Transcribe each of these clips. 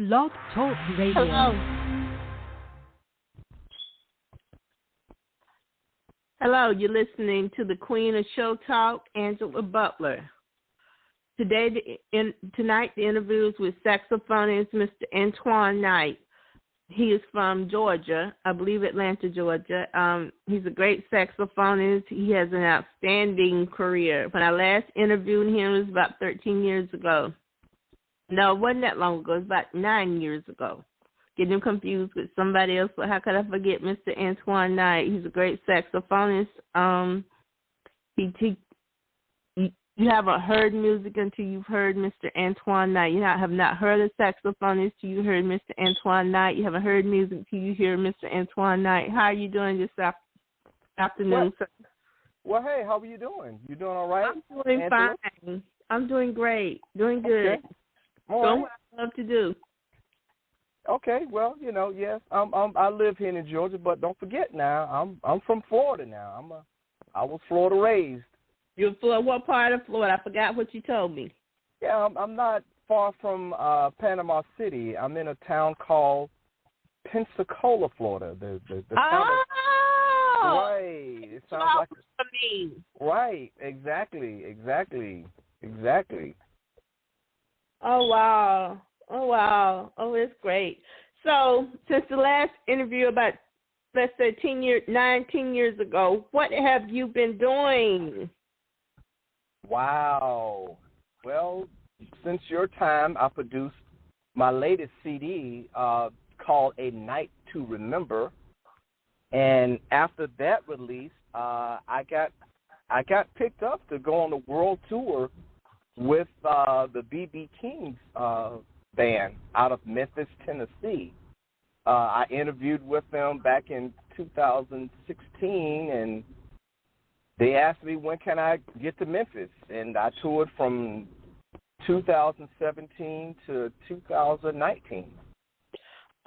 Blog Talk Radio. Hello, you're listening to the Queen of Show Talk, Angela Butler. Tonight, the interview is with saxophonist Mr. Antoine Knight. He is from Georgia, I believe Atlanta, Georgia. He's a great saxophonist. He has an outstanding career. When I last interviewed him, it was about 13 years ago. No, it wasn't that long ago. It was about 9 years ago. Getting him confused with somebody else, but how could I forget Mr. Antoine Knight? He's a great saxophonist. You haven't heard music until you've heard Mr. Antoine Knight. You have not heard a saxophonist until you heard Mr. Antoine Knight. You haven't heard music until you hear Mr. Antoine Knight. How are you doing this afternoon, sir? Well, hey, how are you doing? You doing all right? I'm doing fine. I'm doing great. Doing good. Okay. All doing right. what I love to do. Okay, well, yes, I live here in Georgia, but don't forget now, I'm from Florida now. I was Florida raised. You're Florida. What part of Florida? I forgot what you told me. Yeah, I'm not far from Panama City. I'm in a town called Pensacola, Florida. The town right. It sounds like me. Right. Exactly. Oh wow. Oh, it's great. So, since the last interview about, let's say, 19 years ago, what have you been doing? Wow. Well, since your time, I produced my latest CD called A Night to Remember. And after that release, I got picked up to go on the world tour with the B.B. King's band out of Memphis, Tennessee. I interviewed with them back in 2016, and they asked me when can I get to Memphis, and I toured from 2017 to 2019.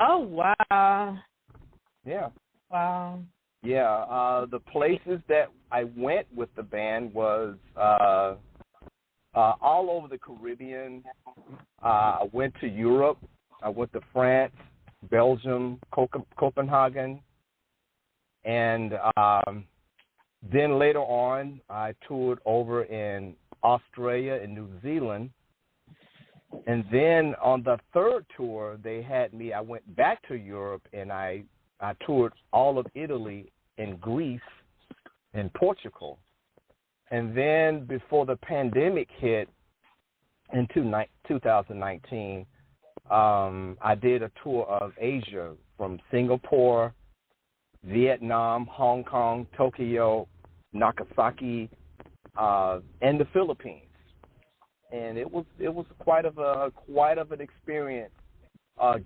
Oh, wow. Yeah. Wow. Yeah, the places that I went with the band was all over the Caribbean. I went to Europe. I went to France, Belgium, Copenhagen, and then later on I toured over in Australia and New Zealand. And then on the third tour, they had me. I went back to Europe and I toured all of Italy and Greece and Portugal. And then before the pandemic hit in 2019, I did a tour of Asia from Singapore, Vietnam, Hong Kong, Tokyo, Nagasaki, and the Philippines. And it was quite of an experience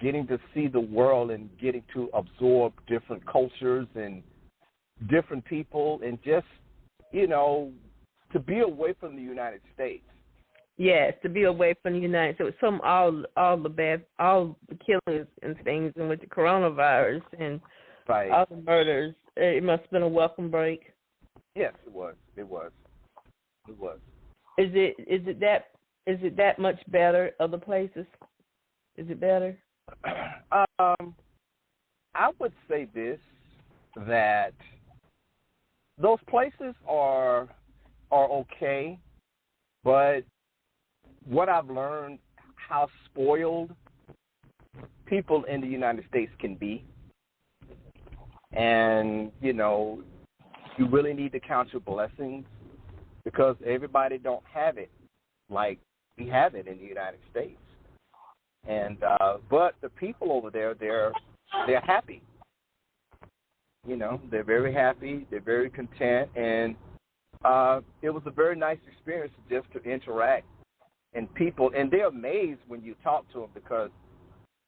getting to see the world and getting to absorb different cultures and different people and just, to be away from the United States. Yes, to be away from the United States. So all the killings and things, and with the coronavirus and right. all the murders, it must have been a welcome break. Yes, it was. Is it that much better? Other places? Is it better? I would say this, that those places are okay, but what I've learned, how spoiled people in the United States can be, and you really need to count your blessings because everybody don't have it like we have it in the United States. And but the people over there, they're happy. They're very happy. They're very content, and it was a very nice experience just to interact. And people, and they're amazed when you talk to them because,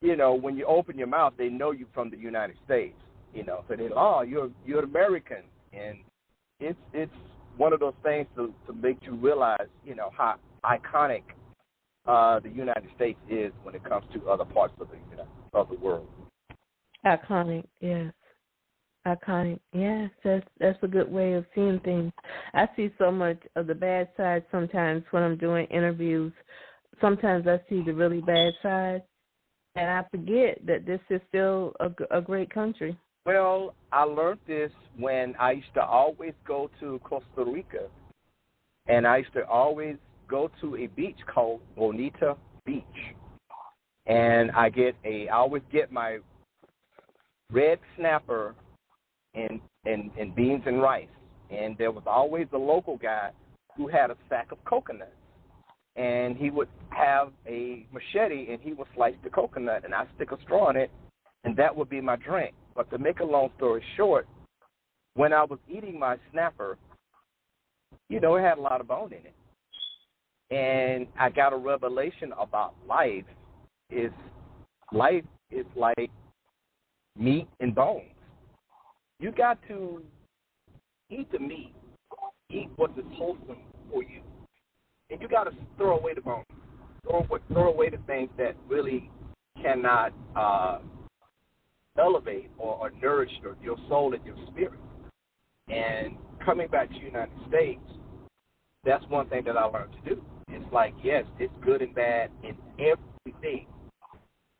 when you open your mouth, they know you from the United States. So they're, you're an American, and it's one of those things to make you realize, how iconic the United States is when it comes to other parts of the world. Iconic, yes. Iconic, yes. That's a good way of seeing things. I see so much of the bad side sometimes when I'm doing interviews. Sometimes I see the really bad side, And I forget that this is still a great country. Well, I learned this when I used to always go to Costa Rica, and I used to always go to a beach called Bonita Beach. And I always get my red snapper and beans and rice. And there was always a local guy who had a sack of coconuts. And he would have a machete, and he would slice the coconut, and I'd stick a straw in it, and that would be my drink. But to make a long story short, when I was eating my snapper, it had a lot of bone in it. And I got a revelation about life. Life is like meat and bones. You got to eat the meat, eat what is wholesome for you. And you got to throw away the bones, throw away the things that really cannot elevate or nourish your soul and your spirit. And coming back to the United States, that's one thing that I learned to do. It's like, yes, it's good and bad in everything,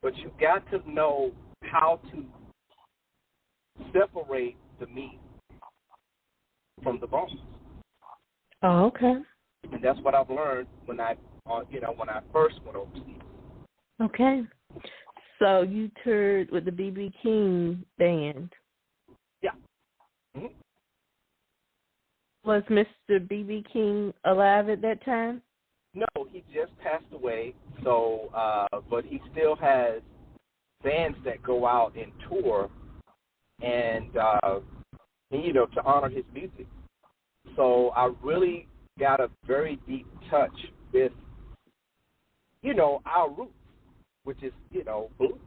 but you got to know how to separate the meat from the bones. Oh, okay. And that's what I've learned when I first went overseas. Okay. So you toured with the B.B. King band. Yeah. Mm-hmm. Was Mr. B.B. King alive at that time? No, he just passed away. So, but he still has bands that go out and tour, and to honor his music. So I really got a very deep touch with, our roots, which is, blues.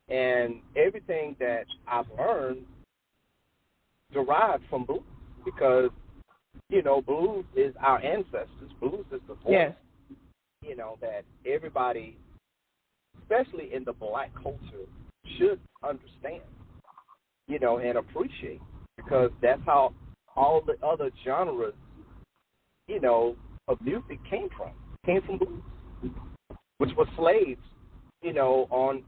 And everything that I've learned derived from blues because, blues is our ancestors. Blues is the voice, yes. That everybody, especially in the black culture, should understand, and appreciate because that's how all the other genres, of music came from blues, which were slaves, on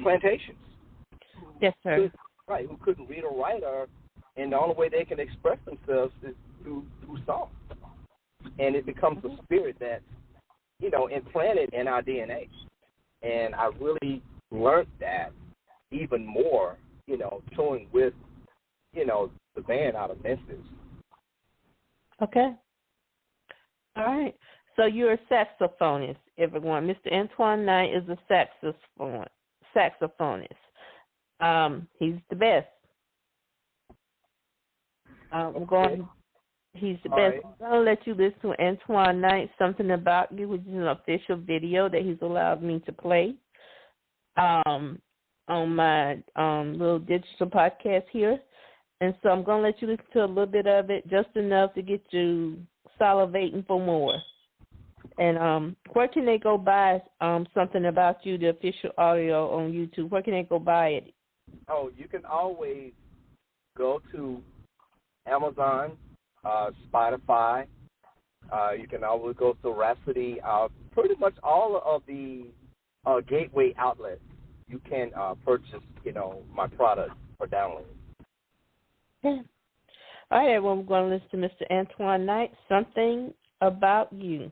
plantations. Yes, sir. Who couldn't read or write, and the only way they can express themselves is through song. And it becomes a spirit that's, implanted in our DNA. And I really learned that even more, touring with, the band out of Memphis. Okay. All right. So you're a saxophonist, everyone. Mr. Antoine Knight is a saxophonist. He's the best. He's the best. Right. I'm going to let you listen to Antoine Knight, Something About You, which is an official video that he's allowed me to play on my little digital podcast here. And so I'm going to let you listen to a little bit of it, just enough to get you salivating for more. And where can they go buy Something About You, the official audio on YouTube? Where can they go buy it? Oh, you can always go to Amazon, Spotify. You can always go to Rhapsody. Pretty much all of the gateway outlets, you can purchase, my product for download. Okay. All right, everyone, we're going to listen to Mr. Antoine Knight, Something About You.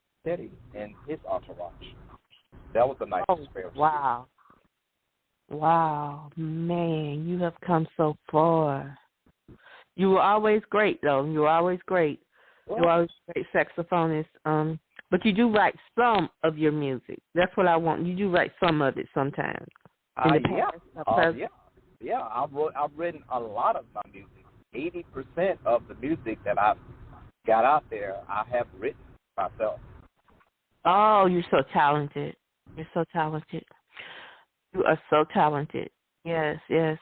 Teddy and his entourage. That was a nice experience. Wow. Wow, man, you have come so far. You were always great, though. You were always great. You were always a great saxophonist. But you do write some of your music. That's what I want. You do write some of it sometimes. Yeah. I've written a lot of my music. 80% of the music that I've got out there, I have written myself. Oh, you're so talented. You're so talented. You are so talented. Yes, yes.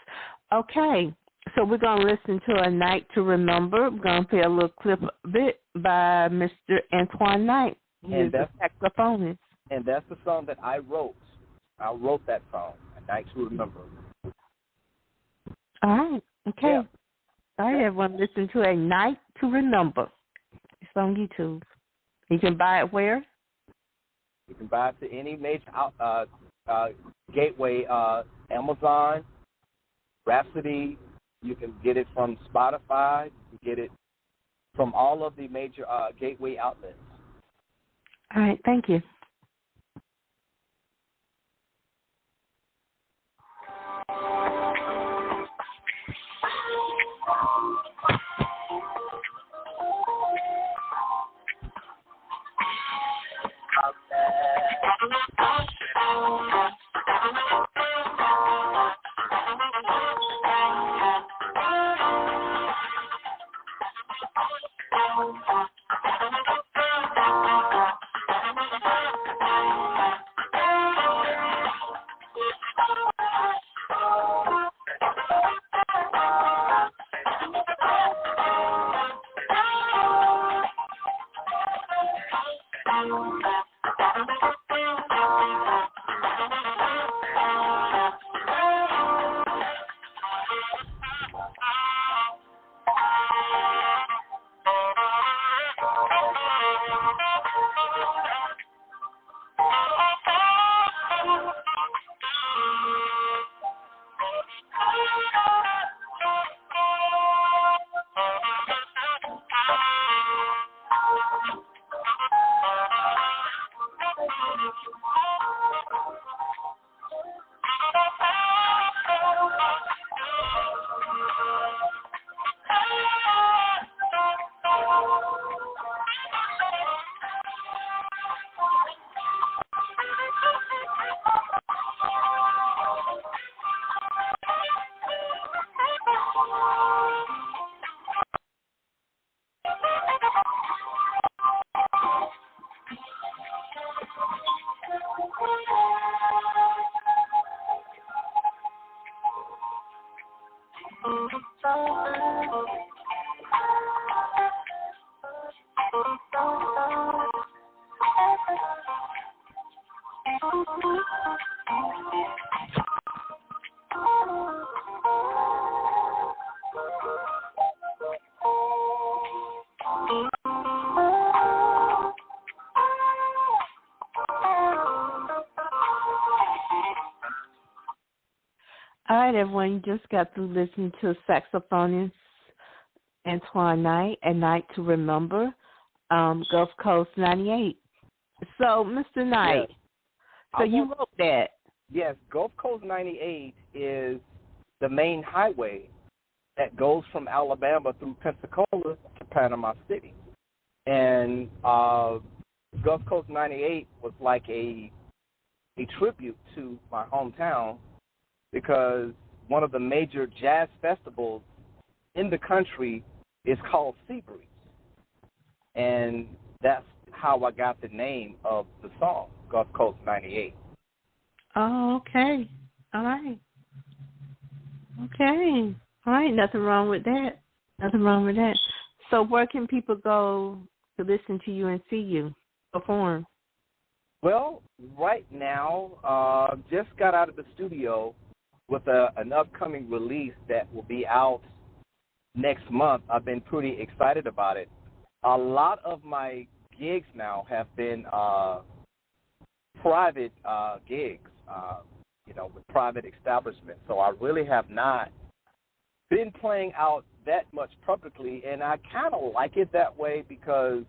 Okay, so we're going to listen to A Night to Remember. We're going to play a little clip of it by Mr. Antoine Knight. He's a saxophonist. And that's the song that I wrote. I wrote that song, A Night to Remember. All right, okay. Yeah. All right, everyone, listen to A Night to Remember. It's on YouTube. You can buy it where? You can buy it to any major gateway, Amazon, Rhapsody. You can get it from Spotify. You can get it from all of the major gateway outlets. All right, thank you. All right, everyone, you just got through listening to saxophonist Antoine Knight, A Night to Remember, Gulf Coast 98. So, Mr. Knight, yes. So you wrote that? Yes, Gulf Coast 98 is the main highway that goes from Alabama through Pensacola to Panama City. And Gulf Coast 98 was like a tribute to my hometown, because one of the major jazz festivals in the country is called Seabreeze. And that's how I got the name of the song, Gulf Coast 98. Oh, okay. All right. Okay. All right. Nothing wrong with that. Nothing wrong with that. So where can people go to listen to you and see you perform? Well, right now, just got out of the studio with an upcoming release that will be out next month. I've been pretty excited about it. A lot of my gigs now have been private gigs, with private establishments. So I really have not been playing out that much publicly, and I kind of like it that way, because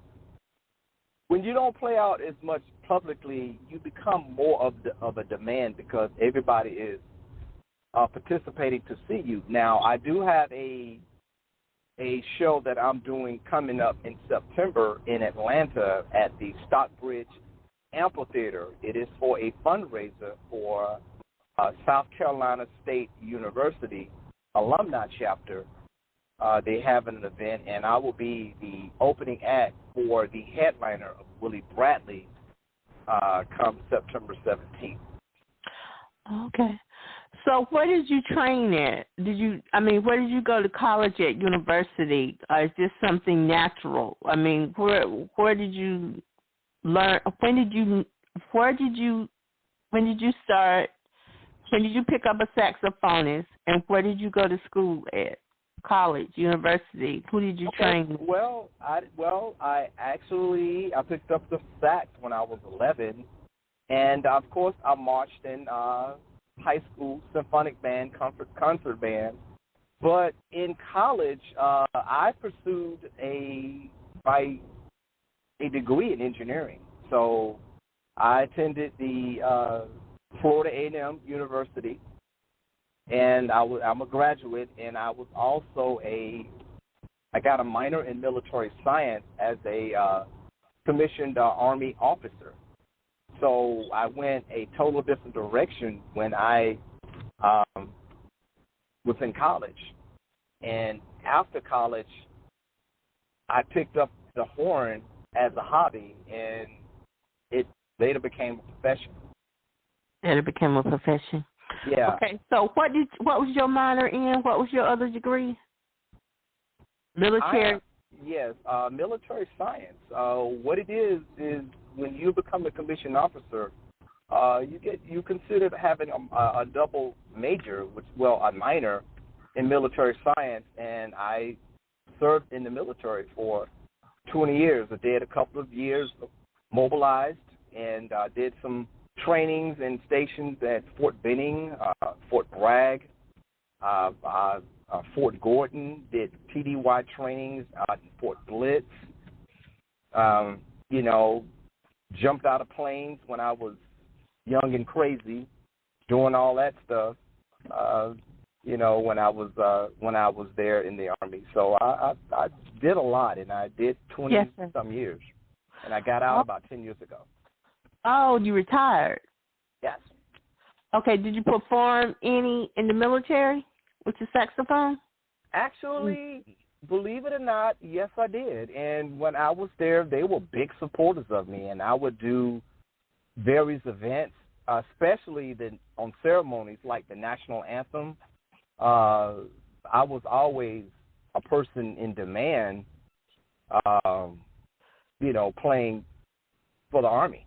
when you don't play out as much publicly, you become more of a demand because everybody is participating to see you. Now, I do have a show that I'm doing coming up in September in Atlanta at the Stockbridge Amphitheater. It is for a fundraiser for South Carolina State University alumni chapter. They have an event, and I will be the opening act for the headliner of Willie Bradley come September 17th. Okay. So where did you train at? Where did you go to college at, university? Or is this something natural? I mean, where did you learn? When did you start? When did you pick up a saxophonist, and where did you go to school at? College, university? Who did you train with? I picked up the sax when I was 11, and of course I marched in high school symphonic band, concert band. But in college, I pursued a degree in engineering. So I attended the Florida A&M University, and I'm a graduate, and I was also I got a minor in military science as a commissioned Army officer. So I went a total different direction when I was in college. And after college, I picked up the horn as a hobby, and it later became a profession. And it became a profession. Yeah. Okay. So what was your minor in? What was your other degree? Military. Yes, military science. What it is when you become a commissioned officer, you consider having a double major, a minor in military science, and I served in the military for 20 years. I did a couple of years mobilized, and did some trainings and stations at Fort Benning, Fort Bragg, Fort Gordon, did TDY trainings at Fort Blitz, jumped out of planes when I was young and crazy, doing all that stuff, when I was there in the Army. So I did a lot, and I did 20-some years, and I got out about 10 years ago. Oh, you retired? Yes. Okay, did you perform any in the military with your saxophone? Actually, believe it or not, yes, I did. And when I was there, they were big supporters of me, and I would do various events, especially on ceremonies like the national anthem. I was always a person in demand, playing for the Army.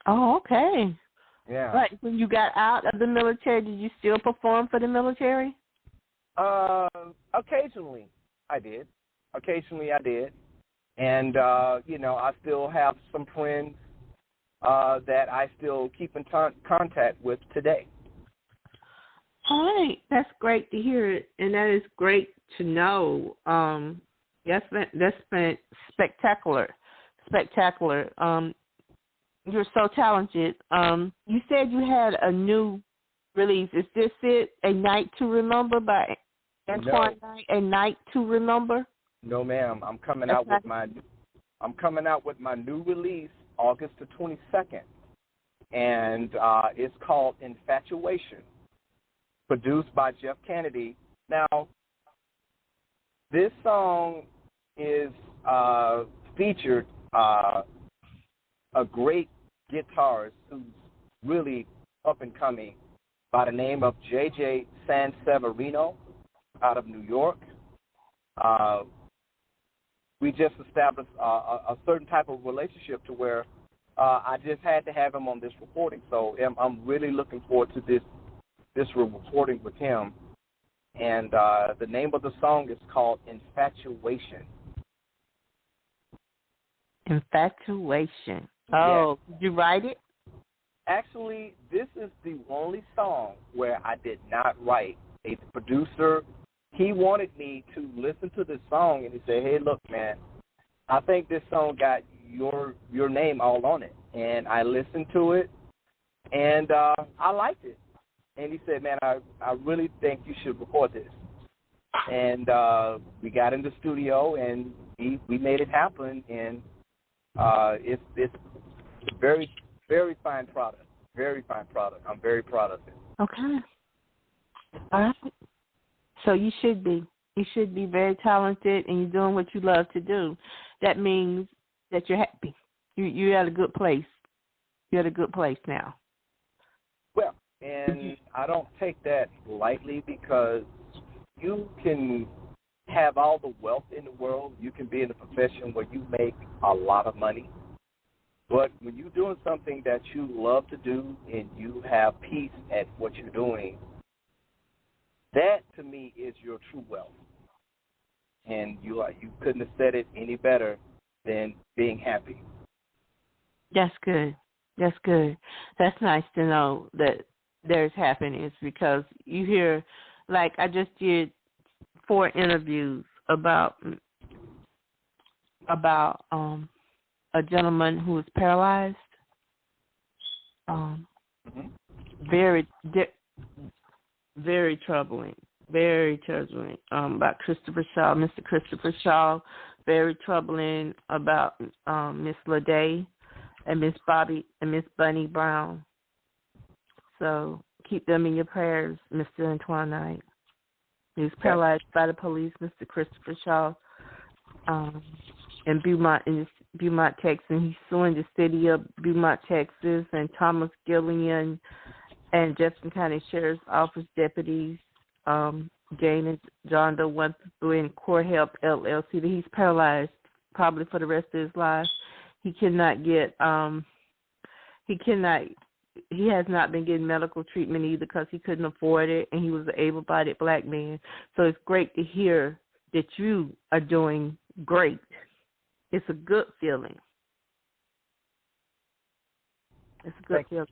Oh, okay. Yeah. But when you got out of the military, did you still perform for the military? Occasionally I did. And, I still have some friends that I still keep in contact with today. All right. That's great to hear it, and that is great to know. That's been spectacular. You're so talented. You said you had a new release. Is this it? A Night to Remember by Antoine Knight? A Night to Remember? No, ma'am. I'm coming out with my new release August the 22nd, and it's called Infatuation, produced by Jeff Kennedy. Now, this song is featured a great guitarist who's really up and coming by the name of J.J. Sanseverino out of New York. We just established a certain type of relationship to where I just had to have him on this recording. So I'm really looking forward to this recording with him. And the name of the song is called Infatuation. Infatuation. Oh, yes. Did you write it? Actually, this is the only song where I did not write. The producer, he wanted me to listen to this song, and he said, hey, look, man, I think this song got your name all on it. And I listened to it, and I liked it. And he said, man, I really think you should record this. And we got in the studio, and we made it happen. And it's a very, very fine product. Very fine product. I'm very proud of it. Okay. All right. So you should be. You should be very talented, and you're doing what you love to do. That means that you're happy. You're at a good place. You're at a good place now. Well, and I don't take that lightly, because you can have all the wealth in the world. You can be in a profession where you make a lot of money. But when you're doing something that you love to do and you have peace at what you're doing, that to me is your true wealth. And you couldn't have said it any better than being happy. That's good. That's good. That's nice to know that there's happiness, because you hear, like I just did 4 interviews about a gentleman who was paralyzed. Very troubling. Very troubling. About Christopher Shaw, Mr. Christopher Shaw. Very troubling about Miss Lede and Miss Bobby and Miss Bunny Brown. So keep them in your prayers, Mr. Antoine Knight. He was paralyzed by the police, Mr. Christopher Shaw, in Beaumont, Texas. And he's suing the city of Beaumont, Texas, and Thomas Gillian and Jefferson County Sheriff's Office deputies, Jane and John Doe 1 through in Core Help LLC. That he's paralyzed probably for the rest of his life. He has not been getting medical treatment either, because he couldn't afford it, and he was an able-bodied black man. So it's great to hear that you are doing great. It's a good feeling. It's a good feeling.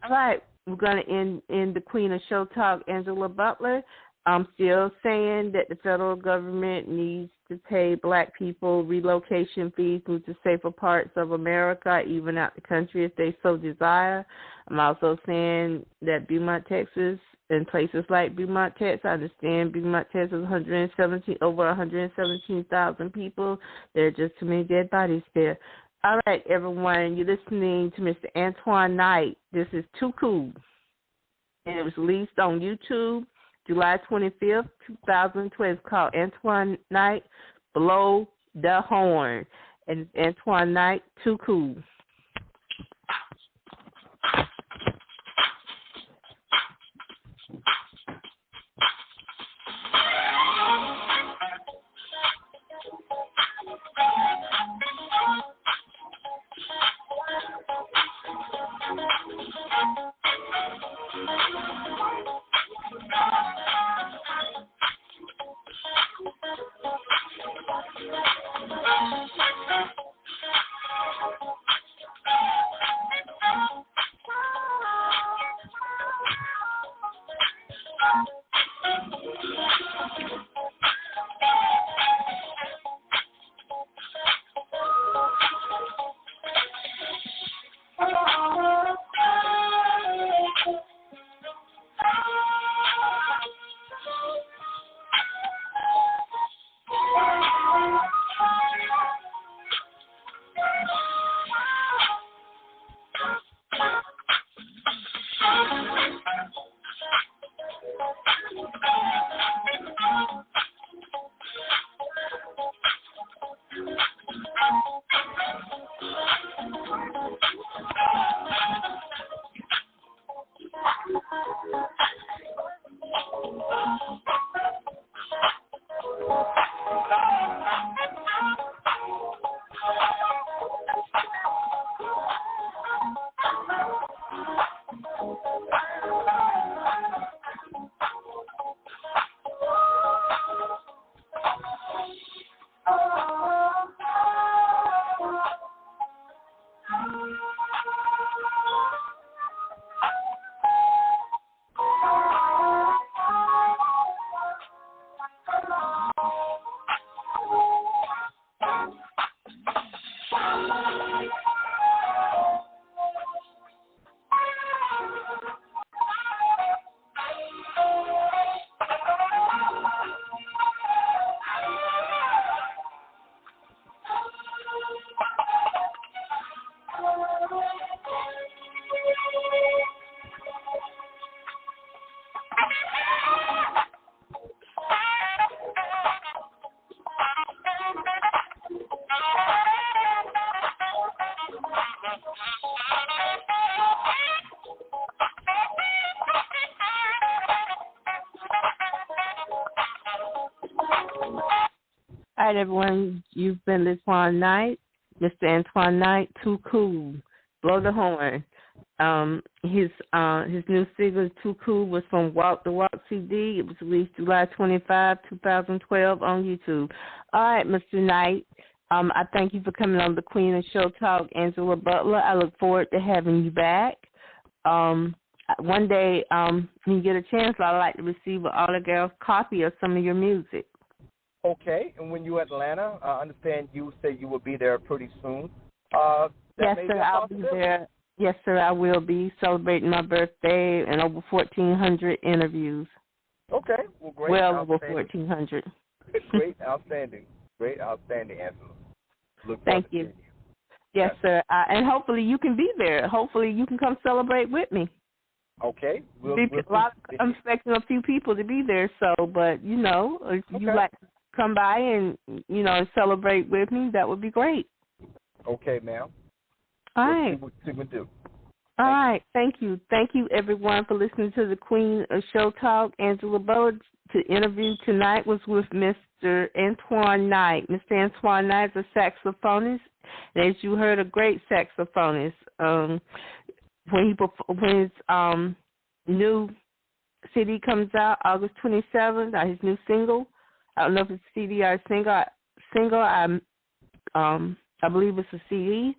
All right, we're going to end the Queen of Show Talk, Angela Butler. I'm still saying that the federal government needs to pay black people relocation fees to safer parts of America, even out the country if they so desire. I'm also saying that Beaumont, Texas, and places like Beaumont, Texas, I understand Beaumont, Texas, over 117,000 people. There are just too many dead bodies there. All right, everyone, you're listening to Mr. Antoine Knight. This is Too Cool, and it was released on YouTube July 25th, 2012. It's called Antoine Knight, Blow the Horn. And Antoine Knight, Too Cool. All right, everyone. You've been Antoine Knight, Mr. Antoine Knight, Too Cool, Blow the Horn. His new single, Too Cool, was from Walk the Walk CD. It was released July 25, 2012 on YouTube. All right, Mr. Knight, I thank you for coming on the Queen of Show Talk, Angela Butler. I look forward to having you back. One day, when you get a chance, I'd like to receive an autographed copy of some of your music. Okay, and when you're in Atlanta, I understand you say you will be there pretty soon. Yes, sir, I'll be there. Yes, sir, I will be celebrating my birthday and over 1,400 interviews. Okay, well, great. Well, over 1,400. Great, outstanding, Angela. Thank you. Yes, sir, and hopefully you can be there. Hopefully you can come celebrate with me. Okay. I'm expecting a few people to be there, but, if you'd like to come by and, celebrate with me, that would be great. Okay, ma'am. All right. See what we do. All right. Thank you. Thank you, everyone, for listening to the Queen of Show Talk. Angela Butler. The interview tonight was with Mr. Antoine Knight. Mr. Antoine Knight is a saxophonist, and as you heard, a great saxophonist. When his new CD comes out, August 27th, his new single. I don't know if it's a CD or a single. I believe it's a CD,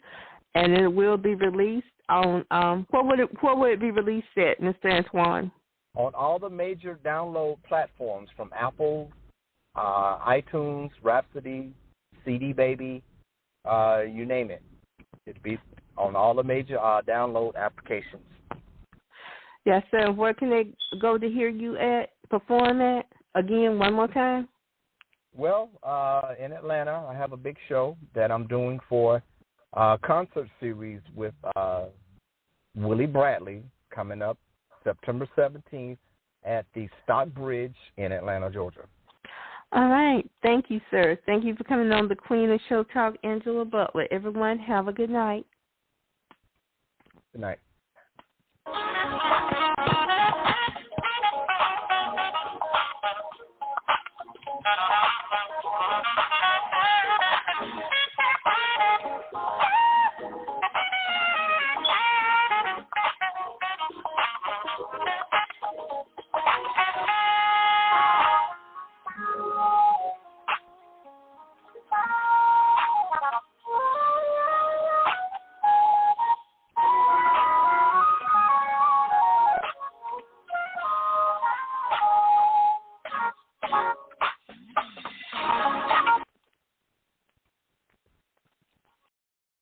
and it will be released on what would it be released at, Mr. Antoine? On all the major download platforms, from Apple, iTunes, Rhapsody, CD Baby, you name it. It'd be on all the major download applications. Yes, sir. Where can they go to hear you perform at? Again, one more time. Well, in Atlanta, I have a big show that I'm doing for a concert series with Willie Bradley coming up September 17th at the Stock Bridge in Atlanta, Georgia. All right. Thank you, sir. Thank you for coming on the Queen of Show Talk, Angela Butler. Everyone, have a good night. Good night.